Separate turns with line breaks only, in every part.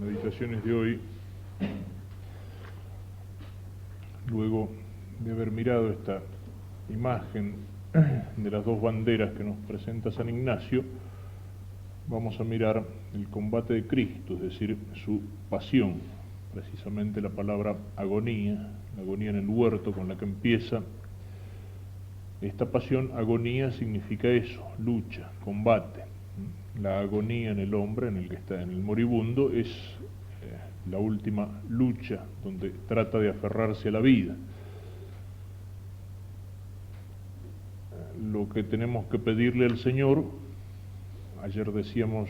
meditaciones de hoy, luego de haber mirado esta imagen de las dos banderas que nos presenta San Ignacio, vamos a mirar el combate de Cristo, es decir, su pasión, precisamente la palabra agonía, la agonía en el huerto con la que empieza esta pasión. Agonía significa eso, lucha, combate. La agonía en el hombre, en el que está en el moribundo, es la última lucha donde trata de aferrarse a la vida. Lo que tenemos que pedirle al Señor, ayer decíamos,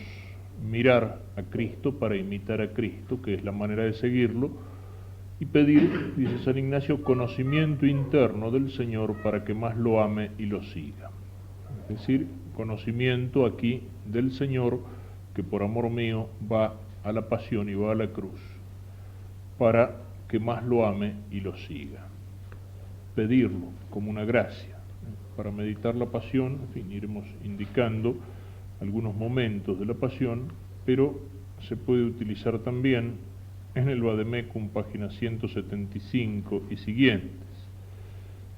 mirar a Cristo para imitar a Cristo, que es la manera de seguirlo, y pedir, dice San Ignacio, conocimiento interno del Señor para que más lo ame y lo siga. Es decir, conocimiento aquí del Señor, que por amor mío va a la pasión y va a la cruz, para que más lo ame y lo siga. Pedirlo como una gracia. Para meditar la pasión, en fin, iremos indicando algunos momentos de la pasión, pero se puede utilizar también en el Vademecum, página 175 y siguientes.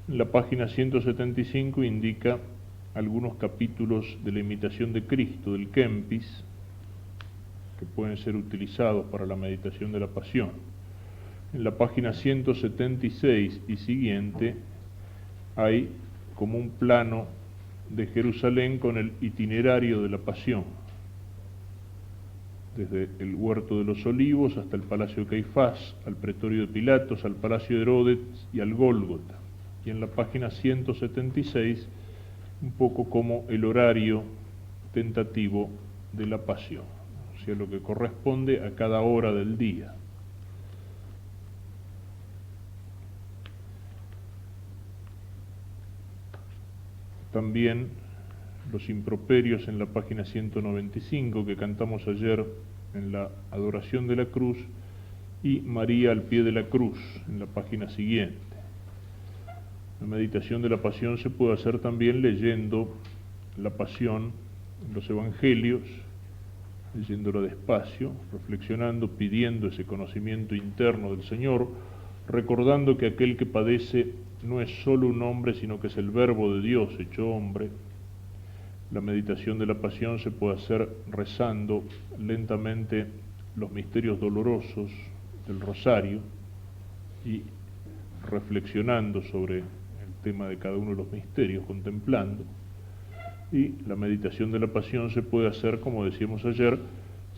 La página 175 indica algunos capítulos de la imitación de Cristo, del Kempis, que pueden ser utilizados para la meditación de la pasión. En la página 176 y siguiente hay como un plano de Jerusalén con el itinerario de la pasión, desde el huerto de los Olivos hasta el palacio de Caifás, al pretorio de Pilatos, al palacio de Herodes y al Gólgota. Y en la página 176, un poco como el horario tentativo de la pasión, o sea, lo que corresponde a cada hora del día. También los improperios en la página 195 que cantamos ayer en la adoración de la cruz, y María al pie de la cruz en la página siguiente. La meditación de la pasión se puede hacer también leyendo la pasión en los evangelios, leyéndola despacio, reflexionando, pidiendo ese conocimiento interno del Señor, recordando que aquel que padece no es solo un hombre, sino que es el Verbo de Dios hecho hombre. La meditación de la pasión se puede hacer rezando lentamente los misterios dolorosos del rosario y reflexionando sobre el tema de cada uno de los misterios, contemplando. Y la meditación de la pasión se puede hacer, como decíamos ayer,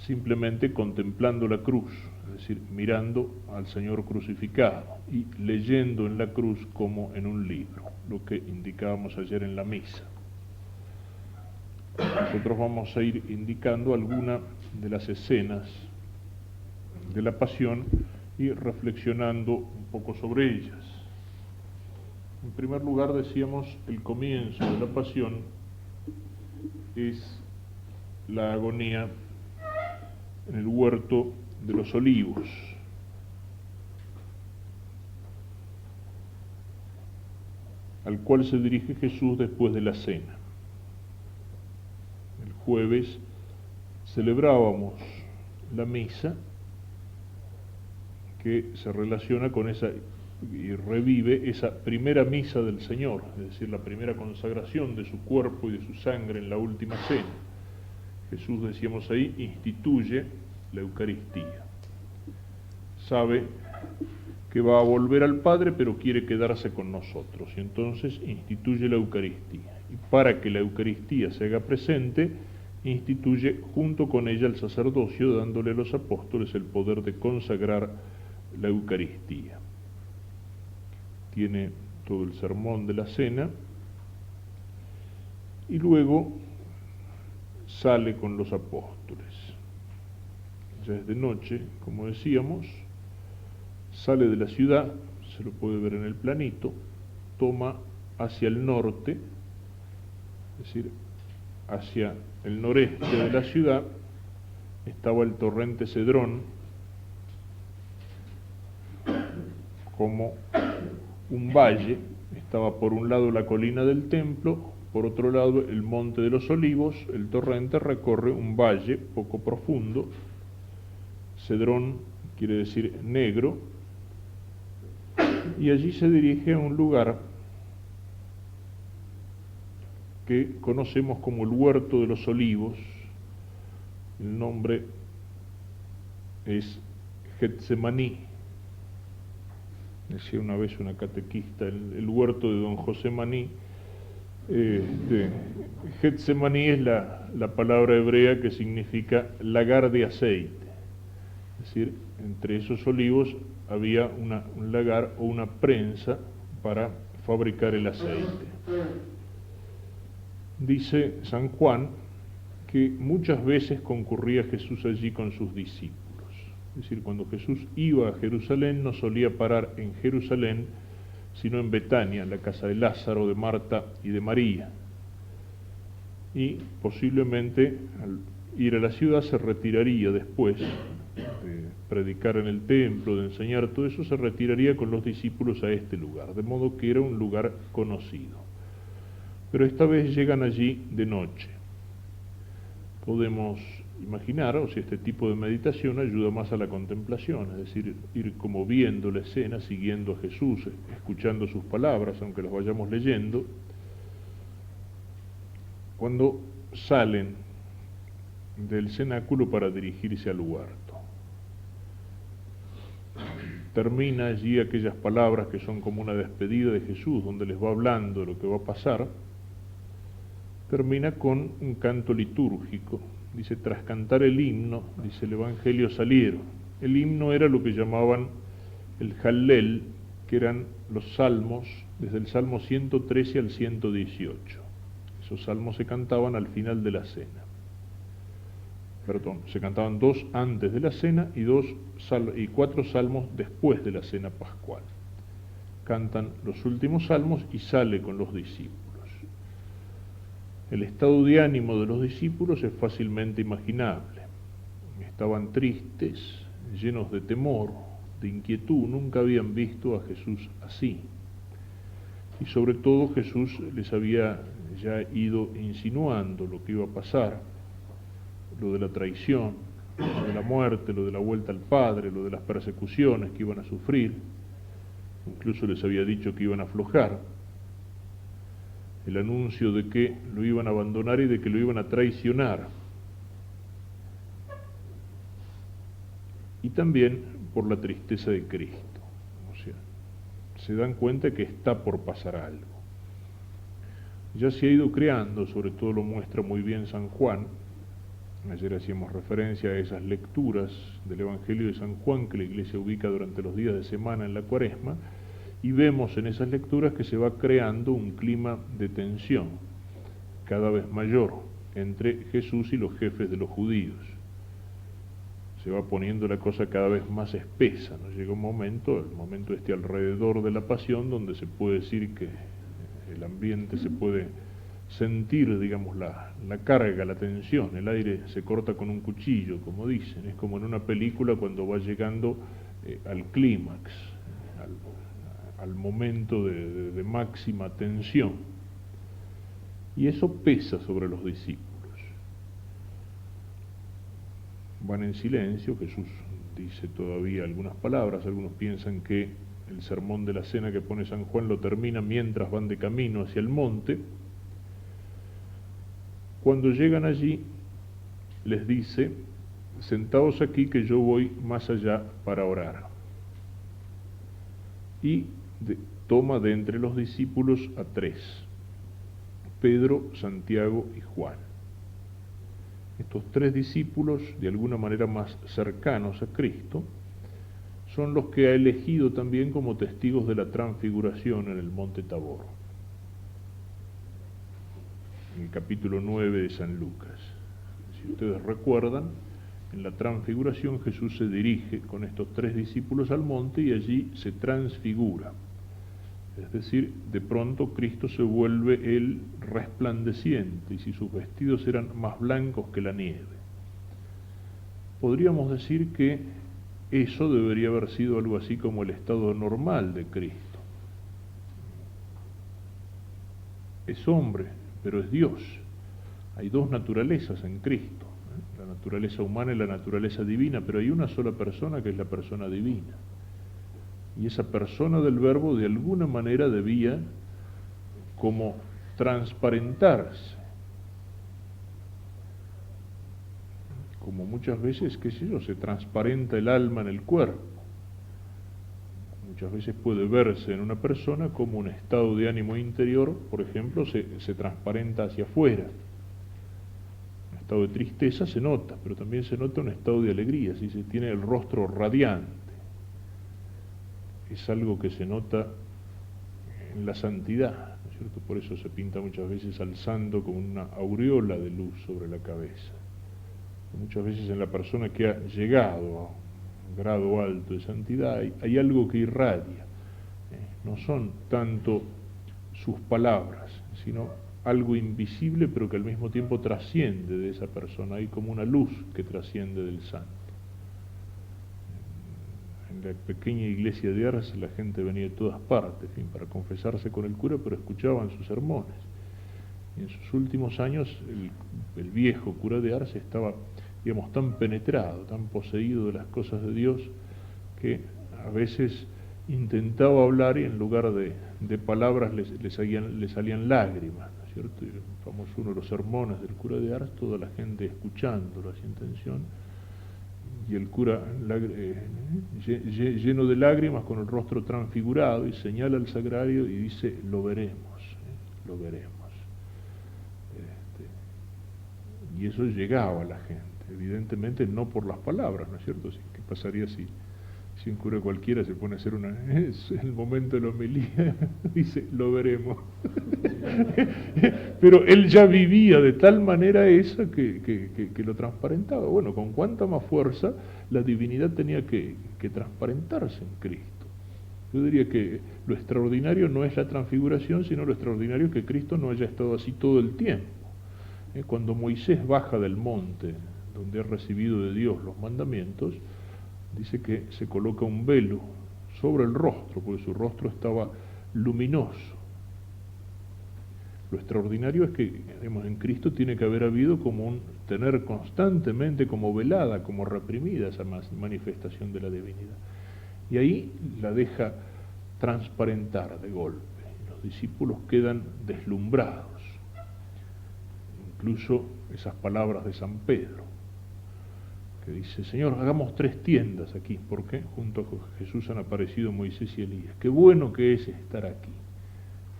simplemente contemplando la cruz, es decir, mirando al Señor crucificado y leyendo en la cruz como en un libro, lo que indicábamos ayer en la misa. Nosotros vamos a ir indicando algunas de las escenas de la pasión y reflexionando un poco sobre ellas. En primer lugar, decíamos, el comienzo de la pasión es la agonía en el huerto de los Olivos. Al cual se dirige Jesús después de la cena. El jueves celebrábamos la misa que se relaciona con esa y revive esa primera misa del Señor, es decir, la primera consagración de su cuerpo y de su sangre en la última cena. Jesús, decíamos ahí, instituye la Eucaristía. Sabe que va a volver al Padre, pero quiere quedarse con nosotros, y entonces instituye la Eucaristía. Y para que la Eucaristía se haga presente, instituye junto con ella el sacerdocio, dándole a los apóstoles el poder de consagrar la Eucaristía. Tiene todo el sermón de la cena, y luego sale con los apóstoles. Ya es de noche, como decíamos, sale de la ciudad, se lo puede ver en el planito, toma hacia el norte, es decir, hacia el noreste de la ciudad, estaba el torrente Cedrón, como un valle, estaba por un lado la colina del templo, por otro lado el monte de los Olivos. El torrente recorre un valle poco profundo, Cedrón quiere decir negro, y allí se dirige a un lugar que conocemos como el Huerto de los Olivos. El nombre es Getsemaní. Decía una vez una catequista, el huerto de don José Maní. Getsemaní es la palabra hebrea que significa lagar de aceite. Es decir, entre esos olivos había un lagar o una prensa para fabricar el aceite. Dice San Juan que muchas veces concurría Jesús allí con sus discípulos. Es decir, cuando Jesús iba a Jerusalén no solía parar en Jerusalén, sino en Betania, en la casa de Lázaro, de Marta y de María. Y posiblemente al ir a la ciudad se retiraría después de predicar en el templo, de enseñar todo eso, se retiraría con los discípulos a este lugar, de modo que era un lugar conocido. Pero esta vez llegan allí de noche. Podemos imaginar, o si este tipo de meditación ayuda más a la contemplación, es decir, ir como viendo la escena, siguiendo a Jesús, escuchando sus palabras, aunque las vayamos leyendo. Cuando salen del cenáculo para dirigirse al huerto, termina allí aquellas palabras que son como una despedida de Jesús, donde les va hablando de lo que va a pasar. Termina con un canto litúrgico. Dice, tras cantar el himno, dice el Evangelio, salieron. El himno era lo que llamaban el Hallel, que eran los salmos, desde el Salmo 113 al 118. Esos salmos se cantaban al final de la cena. Perdón, se cantaban 2 antes de la cena y 4 salmos después de la cena pascual. Cantan los últimos salmos y sale con los discípulos. El estado de ánimo de los discípulos es fácilmente imaginable. Estaban tristes, llenos de temor, de inquietud, nunca habían visto a Jesús así. Y sobre todo Jesús les había ya ido insinuando lo que iba a pasar, lo de la traición, lo de la muerte, lo de la vuelta al Padre, lo de las persecuciones que iban a sufrir. Incluso les había dicho que iban a aflojar. El anuncio de que lo iban a abandonar y de que lo iban a traicionar. Y también por la tristeza de Cristo. O sea, se dan cuenta que está por pasar algo. Ya se ha ido creando, sobre todo lo muestra muy bien San Juan. Ayer hacíamos referencia a esas lecturas del Evangelio de San Juan que la Iglesia ubica durante los días de semana en la Cuaresma. Y vemos en esas lecturas que se va creando un clima de tensión cada vez mayor entre Jesús y los jefes de los judíos. Se va poniendo la cosa cada vez más espesa, ¿no? Llega un momento, el momento alrededor de la pasión, donde se puede decir que el ambiente se puede sentir, digamos, la carga, la tensión, el aire se corta con un cuchillo, como dicen. Es como en una película cuando va llegando al clímax, al momento de máxima tensión. Y eso pesa sobre los discípulos. Van en silencio, Jesús dice todavía algunas palabras, algunos piensan que el sermón de la cena que pone San Juan lo termina mientras van de camino hacia el monte. Cuando llegan allí, les dice, sentaos aquí que yo voy más allá para orar. Y toma de entre los discípulos a 3, Pedro, Santiago y Juan. Estos 3 discípulos, de alguna manera más cercanos a Cristo, son los que ha elegido también como testigos de la transfiguración en el monte Tabor, en el capítulo 9 de San Lucas. Si ustedes recuerdan, en la transfiguración Jesús se dirige con estos 3 discípulos al monte y allí se transfigura. Es decir, de pronto Cristo se vuelve él resplandeciente, y si sus vestidos eran más blancos que la nieve. Podríamos decir que eso debería haber sido algo así como el estado normal de Cristo. Es hombre, pero es Dios. Hay 2 naturalezas en Cristo. La naturaleza humana y la naturaleza divina, pero hay una sola persona que es la persona divina. Y esa persona del Verbo de alguna manera debía como transparentarse, como muchas veces, qué sé yo, se transparenta el alma en el cuerpo. Muchas veces puede verse en una persona como un estado de ánimo interior, por ejemplo, se transparenta hacia afuera. Un estado de tristeza se nota, pero también se nota un estado de alegría, si se tiene el rostro radiante. Es algo que se nota en la santidad, ¿no es cierto? Por eso se pinta muchas veces al santo con una aureola de luz sobre la cabeza. Muchas veces en la persona que ha llegado a un grado alto de santidad hay algo que irradia. No son tanto sus palabras, sino algo invisible pero que al mismo tiempo trasciende de esa persona. Hay como una luz que trasciende del santo. En la pequeña iglesia de Ars la gente venía de todas partes, en fin, para confesarse con el cura, pero escuchaban sus sermones. Y en sus últimos años el viejo cura de Ars estaba, digamos, tan penetrado, tan poseído de las cosas de Dios, que a veces intentaba hablar y en lugar de palabras le salían lágrimas, ¿no es cierto? Y famoso uno de los sermones del cura de Ars, toda la gente escuchándolo sin intención, y el cura lleno de lágrimas, con el rostro transfigurado, y señala al sagrario y dice: lo veremos, lo veremos. Y eso llegaba a la gente, evidentemente no por las palabras, ¿no es cierto? ¿Qué pasaría si un cura cualquiera se pone a hacer es el momento de la homilía, dice, lo veremos? Pero él ya vivía de tal manera esa que lo transparentaba. Bueno, con cuánta más fuerza la divinidad tenía que transparentarse en Cristo. Yo diría que lo extraordinario no es la transfiguración, sino lo extraordinario es que Cristo no haya estado así todo el tiempo. Cuando Moisés baja del monte donde ha recibido de Dios los mandamientos, dice que se coloca un velo sobre el rostro, porque su rostro estaba luminoso. Lo extraordinario es que, digamos, en Cristo tiene que haber habido como tener constantemente como velada, como reprimida esa manifestación de la divinidad. Y ahí la deja transparentar de golpe. Los discípulos quedan deslumbrados. Incluso esas palabras de San Pedro, que dice: Señor, hagamos 3 tiendas aquí, porque junto a Jesús han aparecido Moisés y Elías. Qué bueno que es estar aquí.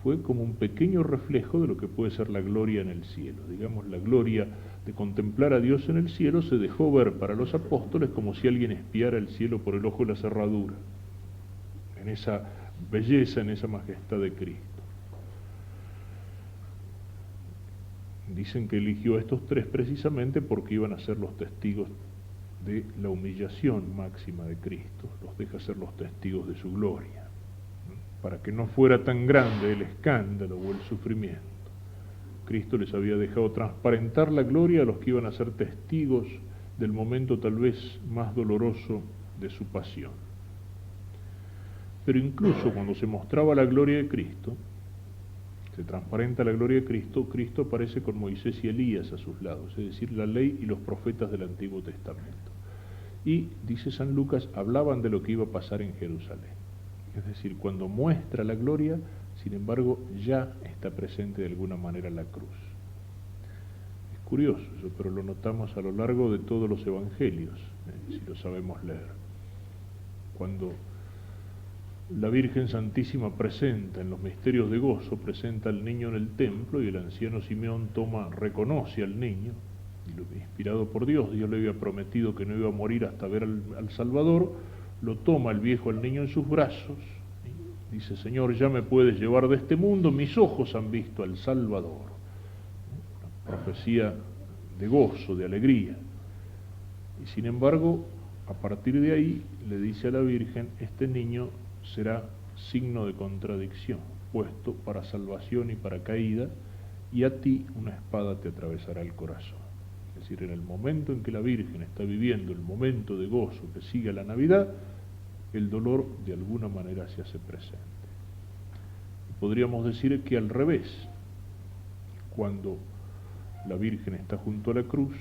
Fue como un pequeño reflejo de lo que puede ser la gloria en el cielo. Digamos, la gloria de contemplar a Dios en el cielo se dejó ver para los apóstoles como si alguien espiara el cielo por el ojo de la cerradura, en esa belleza, en esa majestad de Cristo. Dicen que eligió a estos 3 precisamente porque iban a ser los testigos de la humillación máxima de Cristo, los deja ser los testigos de su gloria, para que no fuera tan grande el escándalo o el sufrimiento. Cristo les había dejado transparentar la gloria a los que iban a ser testigos del momento tal vez más doloroso de su pasión. Pero incluso cuando se mostraba la gloria de Cristo, se transparenta la gloria de Cristo, Cristo aparece con Moisés y Elías a sus lados, es decir, la ley y los profetas del Antiguo Testamento. Y, dice San Lucas, hablaban de lo que iba a pasar en Jerusalén. Es decir, cuando muestra la gloria, sin embargo, ya está presente de alguna manera la cruz. Es curioso eso, pero lo notamos a lo largo de todos los evangelios, si lo sabemos leer. Cuando la Virgen Santísima presenta en los misterios de gozo, presenta al niño en el templo, y el anciano Simeón reconoce al niño, y inspirado por Dios le había prometido que no iba a morir hasta ver al Salvador, lo toma el viejo al niño en sus brazos, dice: Señor, ya me puedes llevar de este mundo, mis ojos han visto al Salvador. Una profecía de gozo, de alegría. Y sin embargo, a partir de ahí le dice a la Virgen: este niño será signo de contradicción, puesto para salvación y para caída, y a ti una espada te atravesará el corazón. Es decir, en el momento en que la Virgen está viviendo el momento de gozo que sigue a la Navidad, el dolor de alguna manera se hace presente. Y podríamos decir que al revés, cuando la Virgen está junto a la cruz,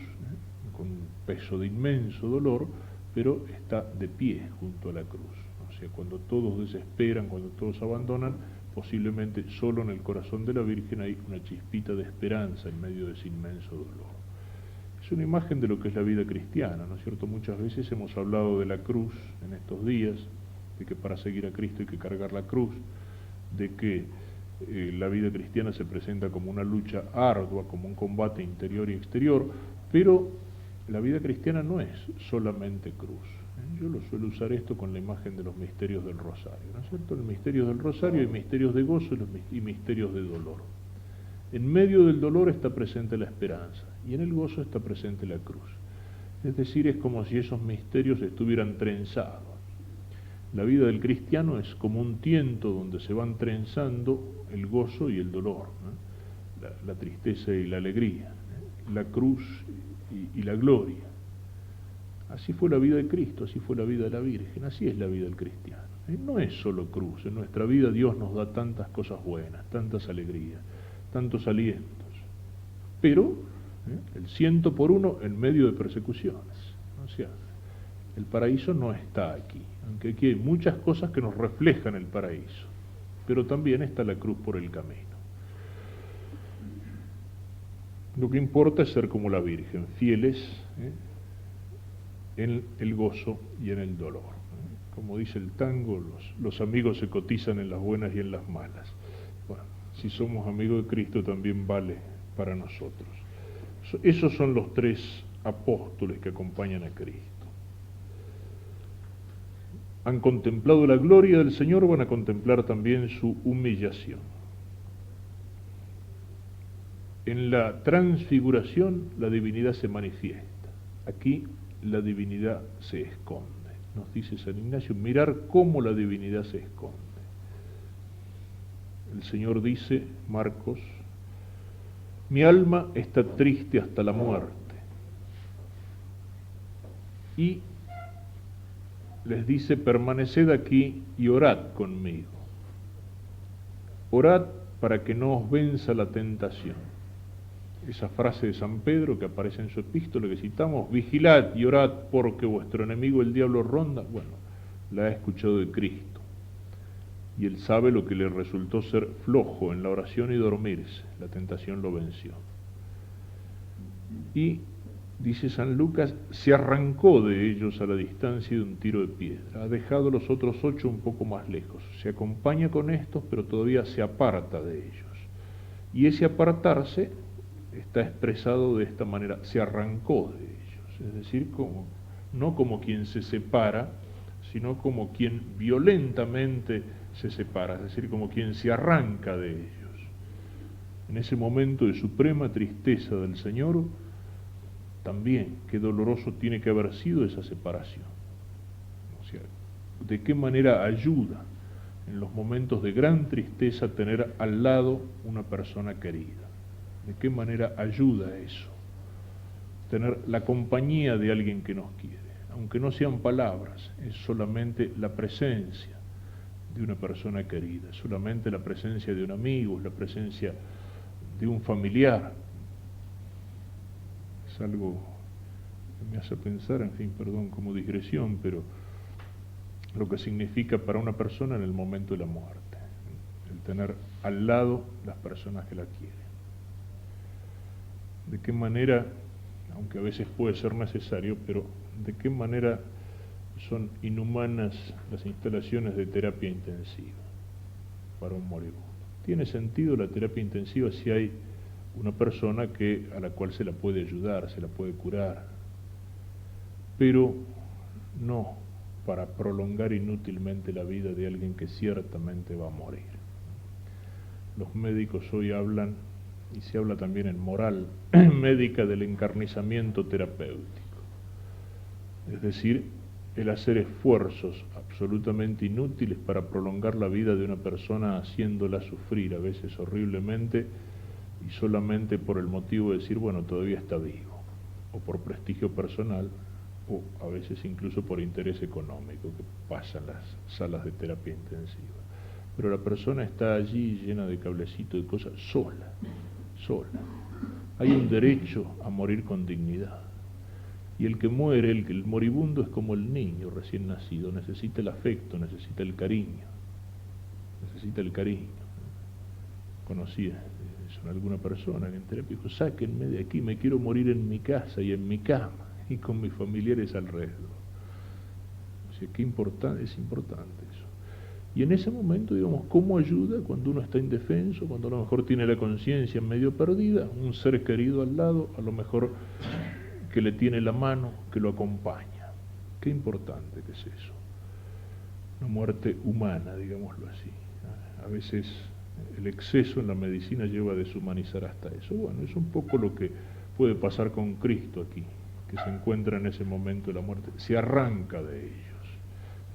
con un peso de inmenso dolor, pero está de pie junto a la cruz. O sea, cuando todos desesperan, cuando todos abandonan, posiblemente solo en el corazón de la Virgen hay una chispita de esperanza en medio de ese inmenso dolor. Es una imagen de lo que es la vida cristiana, ¿no es cierto? Muchas veces hemos hablado de la cruz en estos días, de que para seguir a Cristo hay que cargar la cruz, de que la vida cristiana se presenta como una lucha ardua, como un combate interior y exterior, pero la vida cristiana no es solamente cruz. Yo lo suelo usar esto con la imagen de los misterios del Rosario, ¿no es cierto? En los misterios del Rosario hay misterios de gozo y misterios de dolor. En medio del dolor está presente la esperanza y en el gozo está presente la cruz. Es decir, es como si esos misterios estuvieran trenzados. La vida del cristiano es como un tiento donde se van trenzando el gozo y el dolor, ¿no? La tristeza y la alegría, ¿no? La cruz y la gloria. Así fue la vida de Cristo, así fue la vida de la Virgen, así es la vida del cristiano. No es solo cruz, en nuestra vida Dios nos da tantas cosas buenas, tantas alegrías, tantos alientos, pero el 100 por 1 en medio de persecuciones. O sea, el paraíso no está aquí, aunque aquí hay muchas cosas que nos reflejan el paraíso, pero también está la cruz por el camino. Lo que importa es ser como la Virgen, fieles en el gozo y en el dolor. Como dice el tango, los amigos se cotizan en las buenas y en las malas. Bueno, si somos amigos de Cristo también vale para nosotros. Esos son los 3 apóstoles que acompañan a Cristo. Han contemplado la gloria del Señor, van a contemplar también su humillación. En la transfiguración la divinidad se manifiesta. Aquí la divinidad se esconde. Nos dice San Ignacio, mirar cómo la divinidad se esconde. El Señor dice, Marcos, mi alma está triste hasta la muerte. Y les dice, permaneced aquí y orad conmigo. Orad para que no os venza la tentación. Esa frase de San Pedro que aparece en su epístola que citamos, vigilad y orad porque vuestro enemigo el diablo ronda, bueno, la ha escuchado de Cristo. Y él sabe lo que le resultó ser flojo en la oración y dormirse, la tentación lo venció. Y, dice San Lucas, se arrancó de ellos a la distancia de un tiro de piedra, ha dejado a los otros 8 un poco más lejos, se acompaña con estos, pero todavía se aparta de ellos. Y ese apartarse está expresado de esta manera, se arrancó de ellos, es decir, no como quien se separa, sino como quien violentamente se separa, es decir, como quien se arranca de ellos. En ese momento de suprema tristeza del Señor, también qué doloroso tiene que haber sido esa separación. O sea, de qué manera ayuda en los momentos de gran tristeza tener al lado una persona querida. ¿De qué manera ayuda eso? Tener la compañía de alguien que nos quiere, aunque no sean palabras, es solamente la presencia de una persona querida, solamente la presencia de un amigo, la presencia de un familiar. Es algo que me hace pensar, en fin, perdón como digresión, pero lo que significa para una persona en el momento de la muerte, el tener al lado las personas que la quieren. De qué manera, aunque a veces puede ser necesario, pero de qué manera son inhumanas las instalaciones de terapia intensiva para un moribundo. Tiene sentido la terapia intensiva si hay una persona a la cual se la puede ayudar, se la puede curar, pero no para prolongar inútilmente la vida de alguien que ciertamente va a morir. Los médicos hoy hablan, y se habla también en moral médica, del encarnizamiento terapéutico, es decir, el hacer esfuerzos absolutamente inútiles para prolongar la vida de una persona haciéndola sufrir, a veces horriblemente, y solamente por el motivo de decir, bueno, todavía está vivo, o por prestigio personal, o a veces incluso por interés económico, que pasa en las salas de terapia intensiva. Pero la persona está allí llena de cablecitos, de cosas, sola. Hay un derecho a morir con dignidad. Y el que muere, el moribundo, es como el niño recién nacido, necesita el afecto, necesita el cariño, necesita el cariño. Conocí eso en alguna persona que en terapia dijo, sáquenme de aquí, me quiero morir en mi casa y en mi cama y con mis familiares alrededor. O sea, qué importante, es importante eso. Y en ese momento, digamos, ¿cómo ayuda cuando uno está indefenso, cuando a lo mejor tiene la conciencia medio perdida, un ser querido al lado, a lo mejor que le tiene la mano, que lo acompaña? Qué importante que es eso. Una muerte humana, digámoslo así. A veces el exceso en la medicina lleva a deshumanizar hasta eso. Bueno, es un poco lo que puede pasar con Cristo aquí, que se encuentra en ese momento de la muerte. Se arranca de ellos.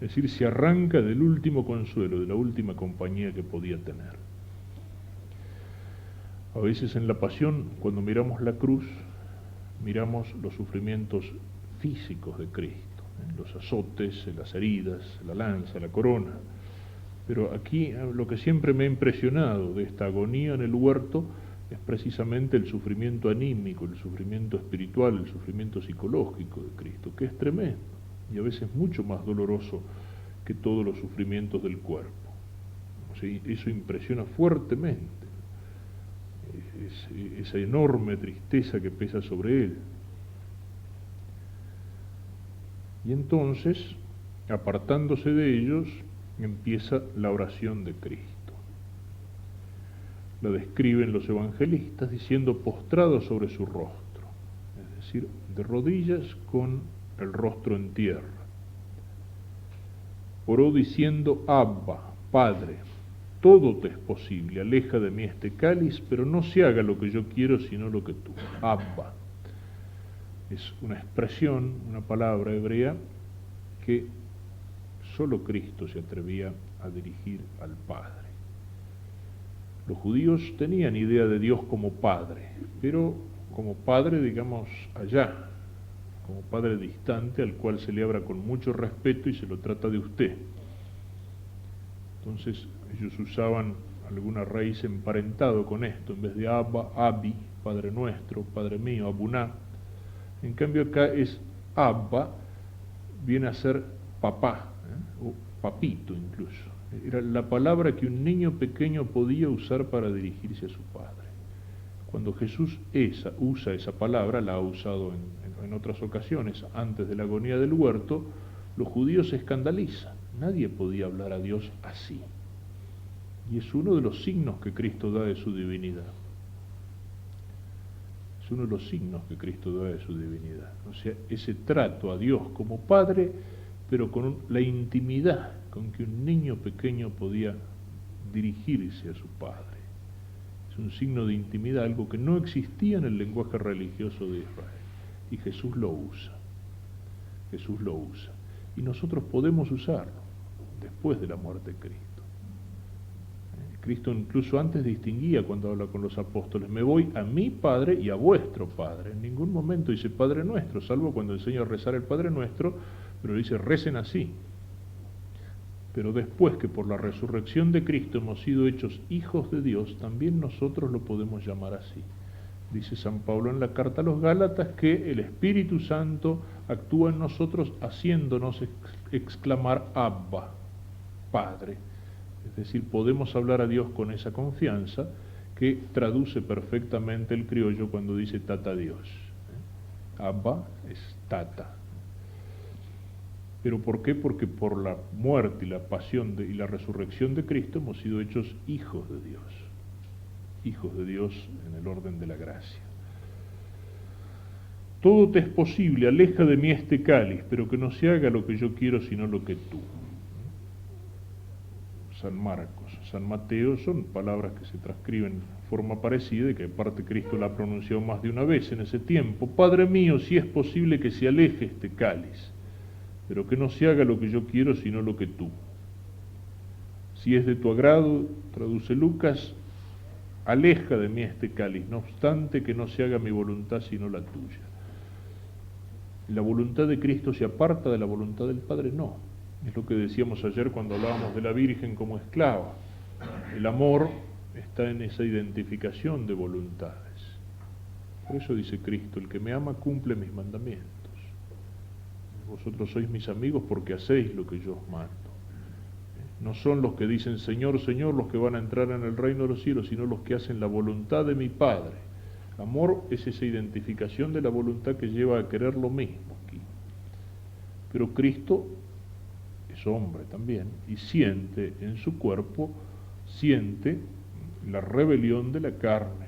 Es decir, se arranca del último consuelo, de la última compañía que podía tener. A veces en la pasión, cuando miramos la cruz, miramos los sufrimientos físicos de Cristo, los azotes, las heridas, la lanza, la corona. Pero aquí lo que siempre me ha impresionado de esta agonía en el huerto es precisamente el sufrimiento anímico, el sufrimiento espiritual, el sufrimiento psicológico de Cristo, que es tremendo y a veces mucho más doloroso que todos los sufrimientos del cuerpo. O sea, eso impresiona fuertemente, esa enorme tristeza que pesa sobre él. Y entonces, apartándose de ellos, empieza la oración de Cristo. La describen los evangelistas diciendo postrado sobre su rostro, es decir, de rodillas con el rostro en tierra. Oró diciendo, Abba, Padre, todo te es posible, aleja de mí este cáliz, pero no se haga lo que yo quiero, sino lo que tú. Abba. Es una expresión, una palabra hebrea que solo Cristo se atrevía a dirigir al Padre. Los judíos tenían idea de Dios como Padre, pero como Padre, digamos, allá, como Padre distante al cual se le habla con mucho respeto y se lo trata de usted. Entonces ellos usaban alguna raíz emparentado con esto, en vez de Abba, Abi, Padre nuestro, Padre mío, Abuná. En cambio acá es Abba, viene a ser papá, o papito incluso. Era la palabra que un niño pequeño podía usar para dirigirse a su padre. Cuando Jesús usa esa palabra, la ha usado en otras ocasiones, antes de la agonía del huerto, los judíos se escandalizan. Nadie podía hablar a Dios así. Y es uno de los signos que Cristo da de su divinidad. Es uno de los signos que Cristo da de su divinidad. O sea, ese trato a Dios como Padre, pero con la intimidad con que un niño pequeño podía dirigirse a su Padre. Es un signo de intimidad, algo que no existía en el lenguaje religioso de Israel. Y Jesús lo usa. Jesús lo usa. Y nosotros podemos usarlo después de la muerte de Cristo. Cristo incluso antes distinguía cuando habla con los apóstoles, me voy a mi Padre y a vuestro Padre. En ningún momento dice Padre nuestro, salvo cuando enseña a rezar el Padre nuestro, pero dice recen así. Pero después que por la resurrección de Cristo hemos sido hechos hijos de Dios, también nosotros lo podemos llamar así. Dice San Pablo en la carta a los Gálatas que el Espíritu Santo actúa en nosotros haciéndonos exclamar Abba, Padre. Es decir, podemos hablar a Dios con esa confianza que traduce perfectamente el criollo cuando dice Tata Dios. Abba es Tata. ¿Pero por qué? Porque por la muerte y la pasión y la resurrección de Cristo hemos sido hechos hijos de Dios. Hijos de Dios en el orden de la gracia. Todo te es posible, aleja de mí este cáliz, pero que no se haga lo que yo quiero, sino lo que tú. San Marcos, San Mateo son palabras que se transcriben de forma parecida y que aparte Cristo la ha pronunciado más de una vez en ese tiempo. Padre mío, si es posible que se aleje este cáliz, pero que no se haga lo que yo quiero, sino lo que tú. Si es de tu agrado, traduce Lucas, aleja de mí este cáliz, no obstante que no se haga mi voluntad, sino la tuya. La voluntad de Cristo se aparta de la voluntad del Padre, no. Es lo que decíamos ayer cuando hablábamos de la Virgen como esclava. El amor está en esa identificación de voluntades. Por eso dice Cristo, el que me ama cumple mis mandamientos. vosotros sois mis amigos porque hacéis lo que yo os mando. No son los que dicen Señor, Señor los que van a entrar en el reino de los cielos, sino los que hacen la voluntad de mi Padre. Amor es esa identificación de la voluntad que lleva a querer lo mismo aquí. Pero Cristo es hombre también y siente en su cuerpo, siente la rebelión de la carne,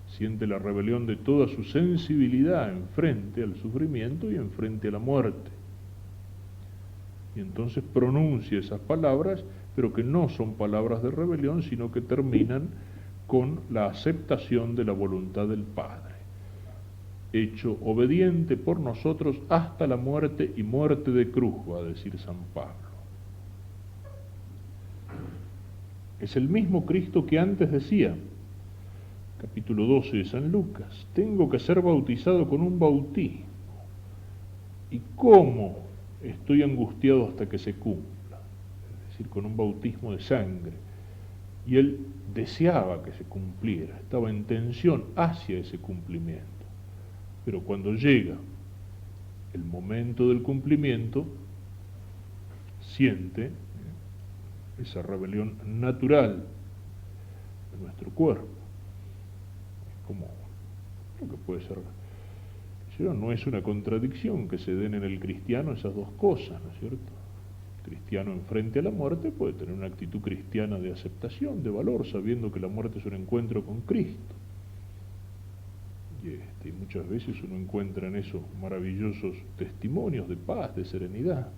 siente la rebelión de toda su sensibilidad en frente al sufrimiento y en frente a la muerte. Y entonces pronuncia esas palabras, pero que no son palabras de rebelión, sino que terminan con la aceptación de la voluntad del Padre, hecho obediente por nosotros hasta la muerte y muerte de cruz, va a decir San Pablo. Es el mismo Cristo que antes decía, capítulo 12 de San Lucas, tengo que ser bautizado con un bautismo. ¿Y cómo estoy angustiado hasta que se cumpla? Es decir, con un bautismo de sangre. Y él deseaba que se cumpliera, estaba en tensión hacia ese cumplimiento. Pero cuando llega el momento del cumplimiento, siente esa rebelión natural de nuestro cuerpo. Como lo que puede ser, no es una contradicción que se den en el cristiano esas dos cosas, ¿no es cierto? El cristiano enfrente a la muerte puede tener una actitud cristiana de aceptación, de valor, sabiendo que la muerte es un encuentro con Cristo. Y muchas veces uno encuentra en esos maravillosos testimonios de paz, de serenidad,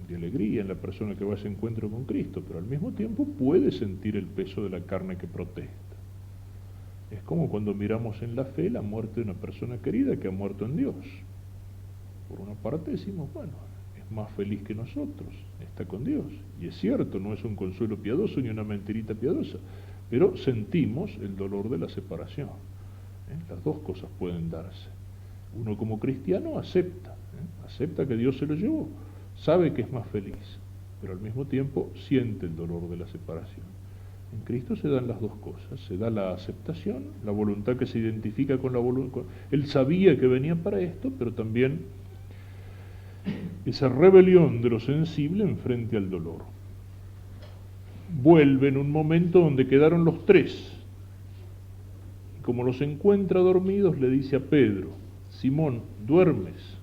de alegría en la persona que va a ese encuentro con Cristo, pero al mismo tiempo puede sentir el peso de la carne que protesta. Es como cuando miramos en la fe la muerte de una persona querida que ha muerto en Dios. Por una parte decimos, bueno, es más feliz que nosotros, está con Dios. Y es cierto, no es un consuelo piadoso ni una mentirita piadosa, pero sentimos el dolor de la separación. Las dos cosas pueden darse. Uno como cristiano acepta que Dios se lo llevó, sabe que es más feliz, pero al mismo tiempo siente el dolor de la separación. En Cristo se dan las dos cosas, se da la aceptación, la voluntad que se identifica con la voluntad. Él sabía que venía para esto, pero también esa rebelión de lo sensible en frente al dolor. Vuelve en un momento donde quedaron los tres. Y como los encuentra dormidos, le dice a Pedro, Simón, ¿duermes?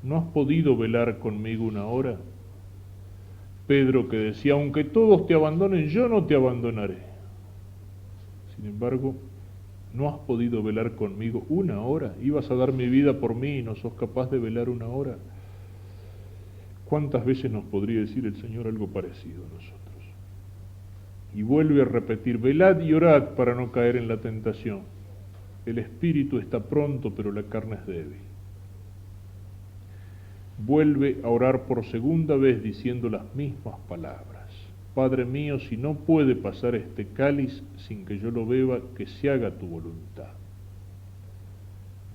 ¿No has podido velar conmigo una hora? Pedro que decía, aunque todos te abandonen, yo no te abandonaré. Sin embargo, no has podido velar conmigo una hora. Ibas a dar mi vida por mí y no sos capaz de velar una hora. ¿Cuántas veces nos podría decir el Señor algo parecido a nosotros? Y vuelve a repetir, velad y orad para no caer en la tentación. El espíritu está pronto, pero la carne es débil. Vuelve a orar por segunda vez diciendo las mismas palabras. Padre mío, si no puede pasar este cáliz sin que yo lo beba, que se haga tu voluntad.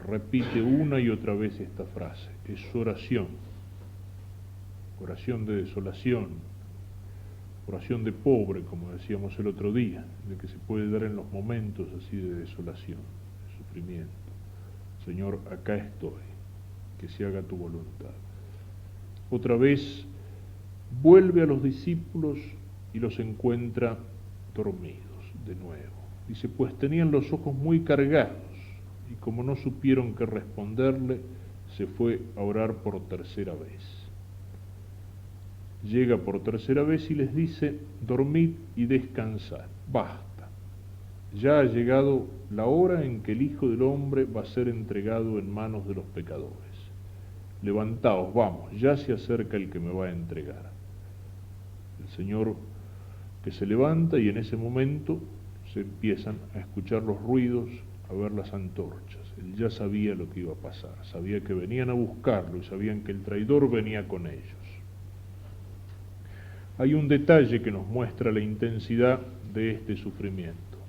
Repite una y otra vez esta frase. Es oración. Oración de desolación. Oración de pobre, como decíamos el otro día, de que se puede dar en los momentos así de desolación, de sufrimiento. Señor, acá estoy, que se haga tu voluntad. Otra vez vuelve a los discípulos y los encuentra dormidos de nuevo. Dice, pues tenían los ojos muy cargados y como no supieron qué responderle, se fue a orar por tercera vez. Llega por tercera vez y les dice, dormid y descansad, basta. Ya ha llegado la hora en que el Hijo del Hombre va a ser entregado en manos de los pecadores. Levantaos, vamos, ya se acerca el que me va a entregar. El Señor que se levanta y en ese momento se empiezan a escuchar los ruidos, a ver las antorchas. Él ya sabía lo que iba a pasar, sabía que venían a buscarlo y sabían que el traidor venía con ellos. Hay un detalle que nos muestra la intensidad de este sufrimiento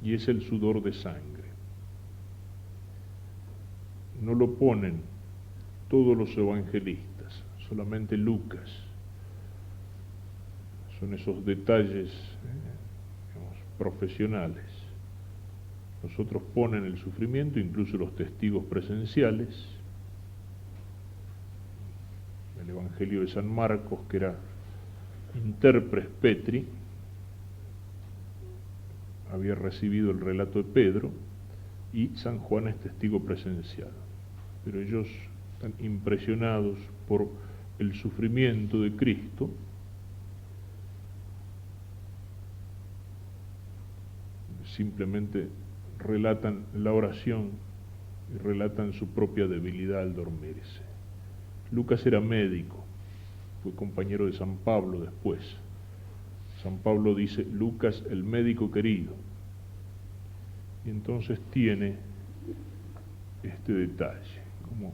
y es el sudor de sangre. No lo ponen todos los evangelistas, solamente Lucas. Son esos detalles profesionales. Los otros ponen el sufrimiento, incluso los testigos presenciales, el Evangelio de San Marcos, que era interpres Petri, había recibido el relato de Pedro, y San Juan es testigo presencial. Pero ellos están impresionados por el sufrimiento de Cristo, simplemente relatan la oración y relatan su propia debilidad al dormirse. Lucas era médico, fue compañero de San Pablo después. San Pablo dice, Lucas el médico querido. Y entonces tiene este detalle, como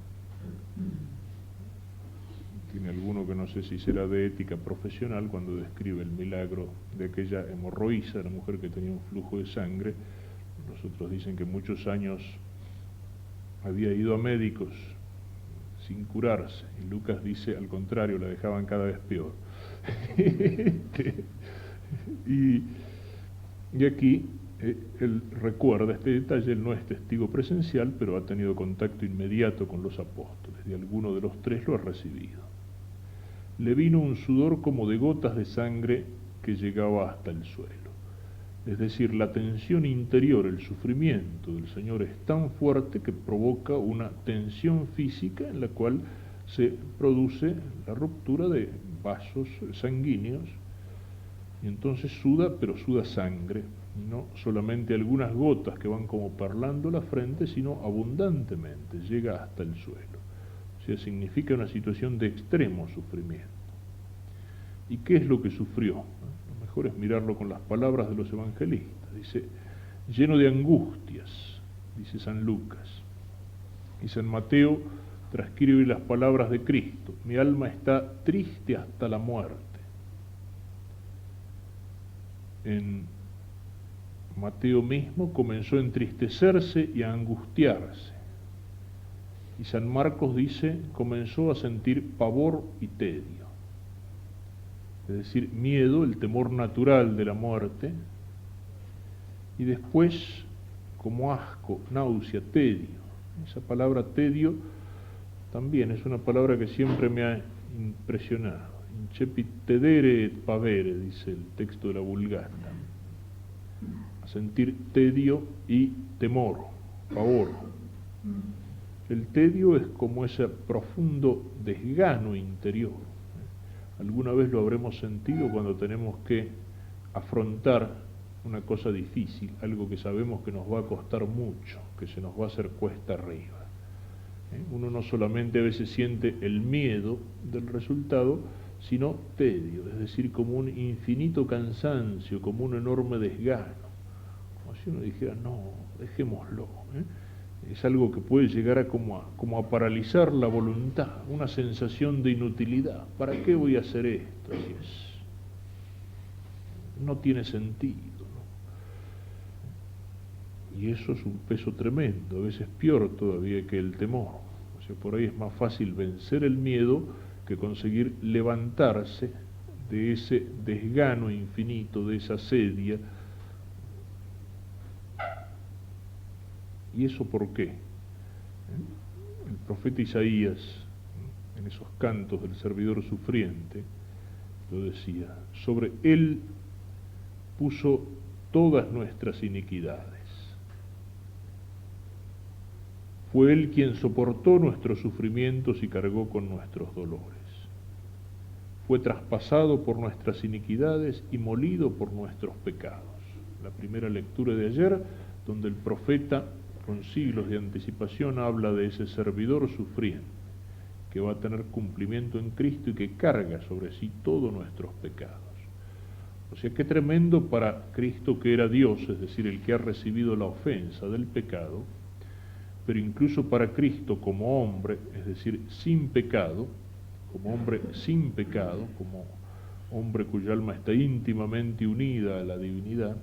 tiene alguno que no sé si será de ética profesional, cuando describe el milagro de aquella hemorroísa, la mujer que tenía un flujo de sangre. Los otros dicen que muchos años había ido a médicos sin curarse, y Lucas dice al contrario, la dejaban cada vez peor. Y aquí él recuerda este detalle. Él no es testigo presencial, pero ha tenido contacto inmediato con los apóstoles, de alguno de los tres lo ha recibido. Le vino un sudor como de gotas de sangre que llegaba hasta el suelo. Es decir, la tensión interior, el sufrimiento del Señor es tan fuerte que provoca una tensión física en la cual se produce la ruptura de vasos sanguíneos, y entonces suda, pero suda sangre, no solamente algunas gotas que van como perlando la frente, sino abundantemente, llega hasta el suelo. O sea, significa una situación de extremo sufrimiento. ¿Y qué es lo que sufrió? Lo mejor es mirarlo con las palabras de los evangelistas. Dice, lleno de angustias, dice San Lucas. Y San Mateo transcribe las palabras de Cristo, mi alma está triste hasta la muerte. En Mateo mismo comenzó a entristecerse y a angustiarse. Y San Marcos dice, comenzó a sentir pavor y tedio. Es decir, miedo, el temor natural de la muerte, y después como asco, náusea, tedio. Esa palabra tedio también es una palabra que siempre me ha impresionado. Incepit tedere et pavere, dice el texto de la Vulgata. A sentir tedio y temor, pavor. El tedio es como ese profundo desgano interior. Alguna vez lo habremos sentido cuando tenemos que afrontar una cosa difícil, algo que sabemos que nos va a costar mucho, que se nos va a hacer cuesta arriba. Uno no solamente a veces siente el miedo del resultado, sino tedio, es decir, como un infinito cansancio, como un enorme desgano. Como si uno dijera, no, dejémoslo. Es algo que puede llegar a como a paralizar la voluntad, una sensación de inutilidad. ¿Para qué voy a hacer esto? Así es. No tiene sentido, ¿no? Y eso es un peso tremendo, a veces peor todavía que el temor. O sea, por ahí es más fácil vencer el miedo que conseguir levantarse de ese desgano infinito, de esa sedia. ¿Y eso por qué? El profeta Isaías, en esos cantos del servidor sufriente, lo decía, sobre él puso todas nuestras iniquidades. Fue él quien soportó nuestros sufrimientos y cargó con nuestros dolores. Fue traspasado por nuestras iniquidades y molido por nuestros pecados. La primera lectura de ayer, donde el profeta con siglos de anticipación habla de ese servidor sufriente que va a tener cumplimiento en Cristo y que carga sobre sí todos nuestros pecados. O sea, qué tremendo para Cristo, que era Dios, es decir, el que ha recibido la ofensa del pecado, pero incluso para Cristo como hombre, es decir, sin pecado, como hombre sin pecado, como hombre cuya alma está íntimamente unida a la divinidad,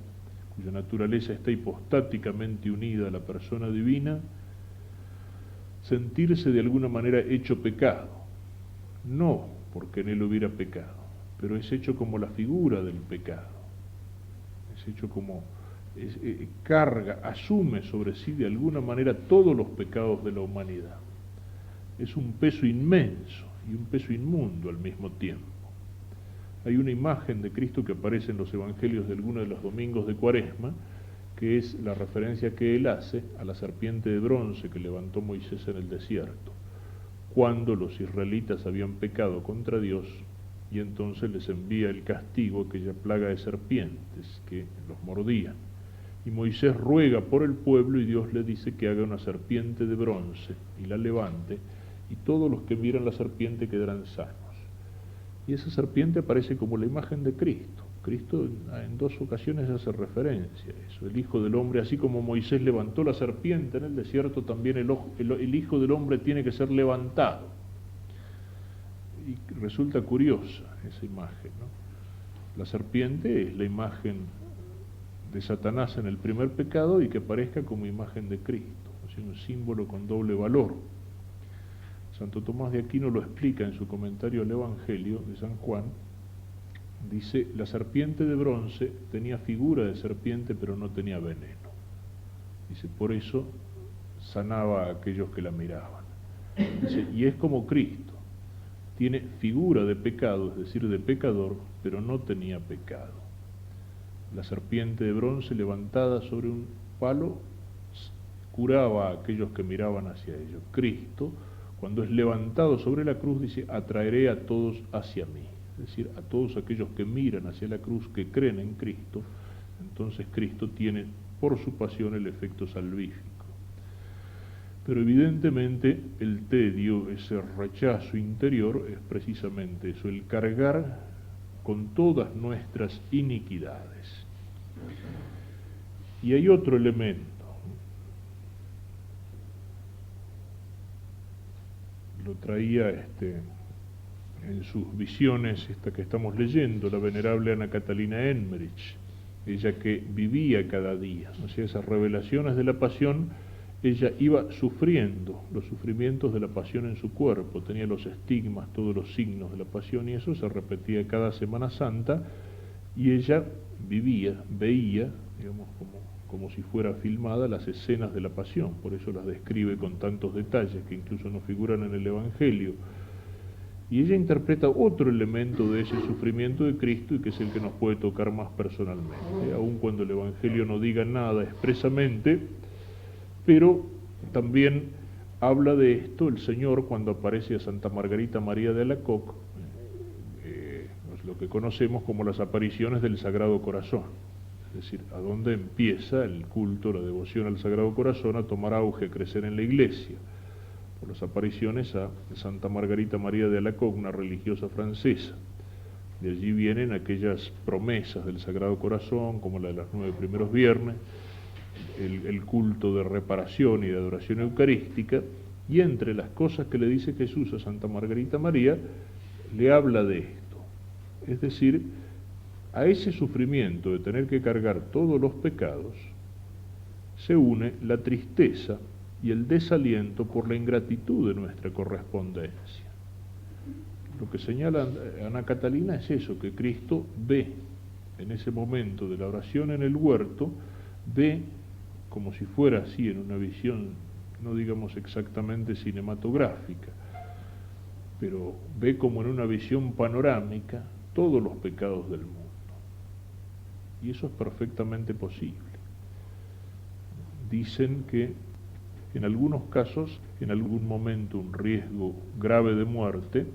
cuya naturaleza está hipostáticamente unida a la persona divina, sentirse de alguna manera hecho pecado, no porque en él hubiera pecado, pero es hecho como la figura del pecado, es hecho como carga, asume sobre sí de alguna manera todos los pecados de la humanidad. Es un peso inmenso, y un peso inmundo al mismo tiempo. Hay una imagen de Cristo que aparece en los evangelios de algunos de los domingos de Cuaresma, que es la referencia que él hace a la serpiente de bronce que levantó Moisés en el desierto, cuando los israelitas habían pecado contra Dios, y entonces les envía el castigo, aquella plaga de serpientes que los mordían. Y Moisés ruega por el pueblo y Dios le dice que haga una serpiente de bronce y la levante, y todos los que miran la serpiente quedarán sanos. Y esa serpiente aparece como la imagen de Cristo. Cristo en dos ocasiones hace referencia a eso. El Hijo del Hombre, así como Moisés levantó la serpiente en el desierto, también el Hijo del Hombre tiene que ser levantado. Y resulta curiosa esa imagen, ¿no? La serpiente es la imagen de Satanás en el primer pecado y que aparezca como imagen de Cristo, o sea, un símbolo con doble valor. Santo Tomás de Aquino lo explica en su comentario al Evangelio de San Juan. Dice, la serpiente de bronce tenía figura de serpiente pero no tenía veneno. Dice, por eso sanaba a aquellos que la miraban. Dice, y es como Cristo, tiene figura de pecado, es decir, de pecador, pero no tenía pecado. La serpiente de bronce levantada sobre un palo curaba a aquellos que miraban hacia ellos. Cristo, cuando es levantado sobre la cruz, dice, atraeré a todos hacia mí. Es decir, a todos aquellos que miran hacia la cruz, que creen en Cristo, entonces Cristo tiene por su pasión el efecto salvífico. Pero evidentemente el tedio, ese rechazo interior, es precisamente eso, el cargar con todas nuestras iniquidades. Y hay otro elemento. Lo traía en sus visiones, esta que estamos leyendo, la venerable Ana Catalina Emmerich, ella que vivía cada día, o sea, esas revelaciones de la pasión, ella iba sufriendo los sufrimientos de la pasión en su cuerpo, tenía los estigmas, todos los signos de la pasión, y eso se repetía cada Semana Santa, y ella vivía, veía, digamos, como si fuera filmada las escenas de la pasión, por eso las describe con tantos detalles que incluso no figuran en el Evangelio. Y ella interpreta otro elemento de ese sufrimiento de Cristo y que es el que nos puede tocar más personalmente, aun cuando el Evangelio no diga nada expresamente, pero también habla de esto el Señor cuando aparece a Santa Margarita María de Alacoque, es lo que conocemos como las apariciones del Sagrado Corazón, es decir, a dónde empieza el culto, la devoción al Sagrado Corazón a tomar auge, a crecer en la Iglesia, por las apariciones a Santa Margarita María de Alacoque, una religiosa francesa. De allí vienen aquellas promesas del Sagrado Corazón, como la de los 9 primeros viernes, el culto de reparación y de adoración eucarística, y entre las cosas que le dice Jesús a Santa Margarita María, le habla de esto. Es decir, a ese sufrimiento de tener que cargar todos los pecados, se une la tristeza y el desaliento por la ingratitud de nuestra correspondencia. Lo que señala Ana Catalina es eso, que Cristo ve en ese momento de la oración en el huerto, ve como si fuera así en una visión, no digamos exactamente cinematográfica, pero ve como en una visión panorámica todos los pecados del mundo. Y eso es perfectamente posible. Dicen que en algunos casos, en algún momento, un riesgo grave de muerte,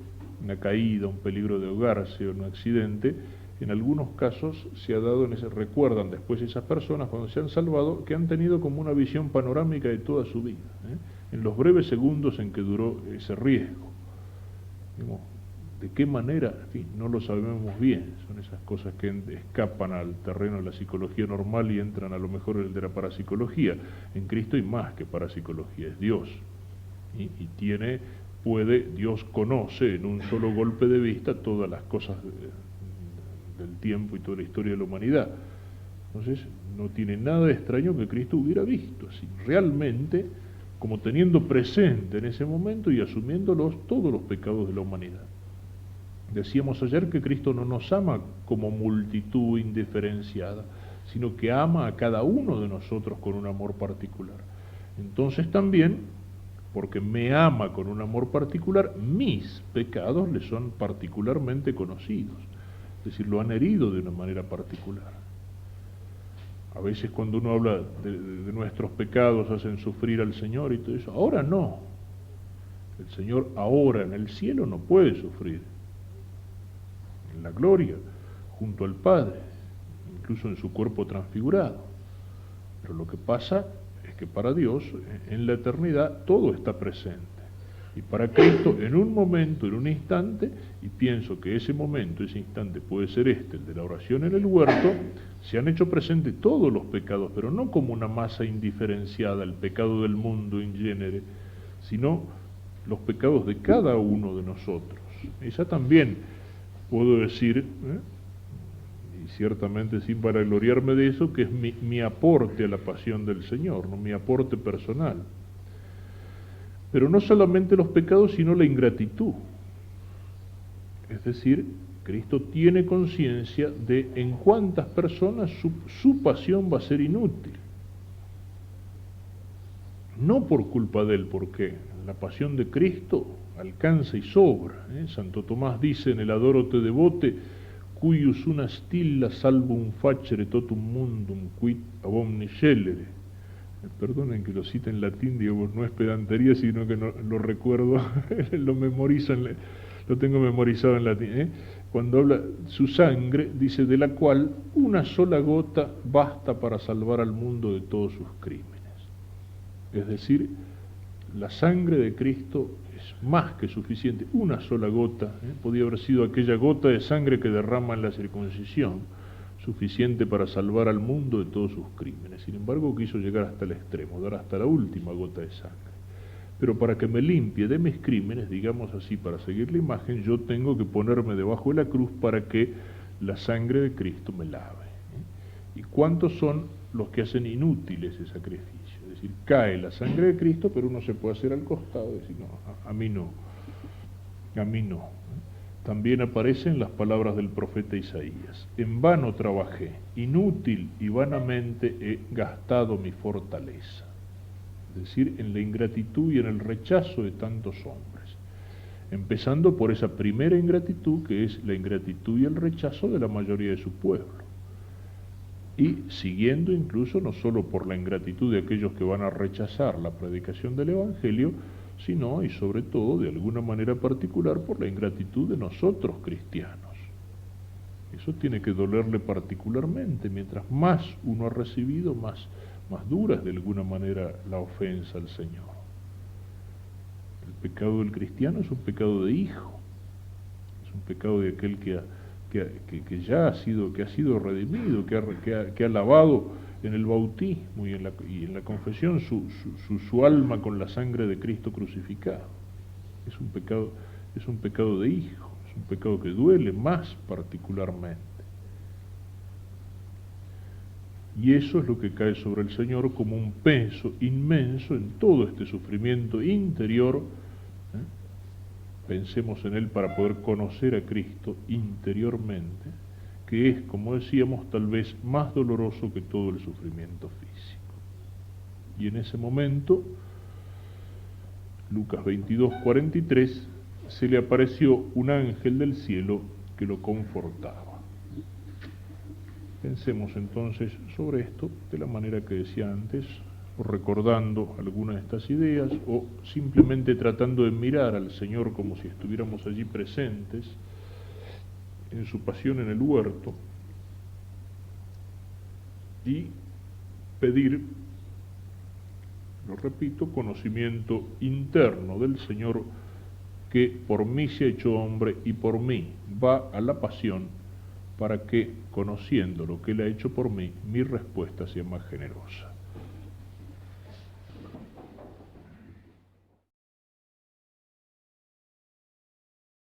una caída, un peligro de ahogarse o un accidente, en algunos casos se ha dado, recuerdan después esas personas cuando se han salvado, que han tenido como una visión panorámica de toda su vida, en los breves segundos en que duró ese riesgo. Digamos, ¿de qué manera? En fin, no lo sabemos bien, son esas cosas que escapan al terreno de la psicología normal y entran a lo mejor en el de la parapsicología. En Cristo hay más que parapsicología, es Dios. Y Dios conoce en un solo golpe de vista todas las cosas del tiempo y toda la historia de la humanidad. Entonces, no tiene nada de extraño que Cristo hubiera visto así, realmente, como teniendo presente en ese momento y asumiéndolos todos los pecados de la humanidad. Decíamos ayer que Cristo no nos ama como multitud indiferenciada, sino que ama a cada uno de nosotros con un amor particular. Entonces también porque me ama con un amor particular, mis pecados le son particularmente conocidos. Es decir, lo han herido de una manera particular. A veces cuando uno habla de nuestros pecados hacen sufrir al Señor y todo eso. Ahora no. El Señor ahora en el cielo no puede sufrir. En la gloria, junto al Padre, incluso en su cuerpo transfigurado. Pero lo que pasa es que para Dios, en la eternidad, todo está presente. Y para Cristo, en un momento, en un instante, y pienso que ese momento, ese instante puede ser el de la oración en el huerto, se han hecho presentes todos los pecados, pero no como una masa indiferenciada, el pecado del mundo in genere, sino los pecados de cada uno de nosotros. Esa también puedo decir, y ciertamente sin vanagloriarme de eso, que es mi aporte a la pasión del Señor, no mi aporte personal. Pero no solamente los pecados, sino la ingratitud. Es decir, Cristo tiene conciencia de en cuántas personas su pasión va a ser inútil. No por culpa de él, porque la pasión de Cristo alcanza y sobra. Santo Tomás dice en el Adoro te devote, cuius una stilla salvum facere totum mundum quid ab omni scelere. Perdonen que lo cite en latín, digamos, no es pedantería, sino que no, lo recuerdo, lo memorizo, lo tengo memorizado en latín. Cuando habla su sangre, dice, de la cual una sola gota basta para salvar al mundo de todos sus crímenes. Es decir, la sangre de Cristo es más que suficiente, una sola gota, podía haber sido aquella gota de sangre que derrama en la circuncisión, suficiente para salvar al mundo de todos sus crímenes. Sin embargo, quiso llegar hasta el extremo, dar hasta la última gota de sangre. Pero para que me limpie de mis crímenes, digamos así, para seguir la imagen, yo tengo que ponerme debajo de la cruz para que la sangre de Cristo me lave. ¿Y cuántos son los que hacen inútil ese sacrificio? Es decir, cae la sangre de Cristo, pero uno se puede hacer al costado y decir, no, a mí no, a mí no. También aparecen las palabras del profeta Isaías. En vano trabajé, inútil y vanamente he gastado mi fortaleza. Es decir, en la ingratitud y en el rechazo de tantos hombres. Empezando por esa primera ingratitud, que es la ingratitud y el rechazo de la mayoría de su pueblo. Y siguiendo incluso no solo por la ingratitud de aquellos que van a rechazar la predicación del Evangelio, sino y sobre todo, de alguna manera particular, por la ingratitud de nosotros cristianos. Eso tiene que dolerle particularmente. Mientras más uno ha recibido, más dura es de alguna manera la ofensa al Señor. El pecado del cristiano es un pecado de hijo, es un pecado de aquel que ya ha sido redimido, que ha lavado en el bautismo y en la confesión su alma con la sangre de Cristo crucificado. Es un pecado de hijo, es un pecado que duele más particularmente. Y eso es lo que cae sobre el Señor como un peso inmenso en todo este sufrimiento interior. Pensemos en él para poder conocer a Cristo interiormente, que es, como decíamos, tal vez más doloroso que todo el sufrimiento físico. Y en ese momento, Lucas 22:43, se le apareció un ángel del cielo que lo confortaba. Pensemos entonces sobre esto de la manera que decía antes, o recordando alguna de estas ideas, o simplemente tratando de mirar al Señor como si estuviéramos allí presentes, en su pasión en el huerto, y pedir, lo repito, conocimiento interno del Señor que por mí se ha hecho hombre y por mí va a la pasión para que, conociendo lo que Él ha hecho por mí, mi respuesta sea más generosa.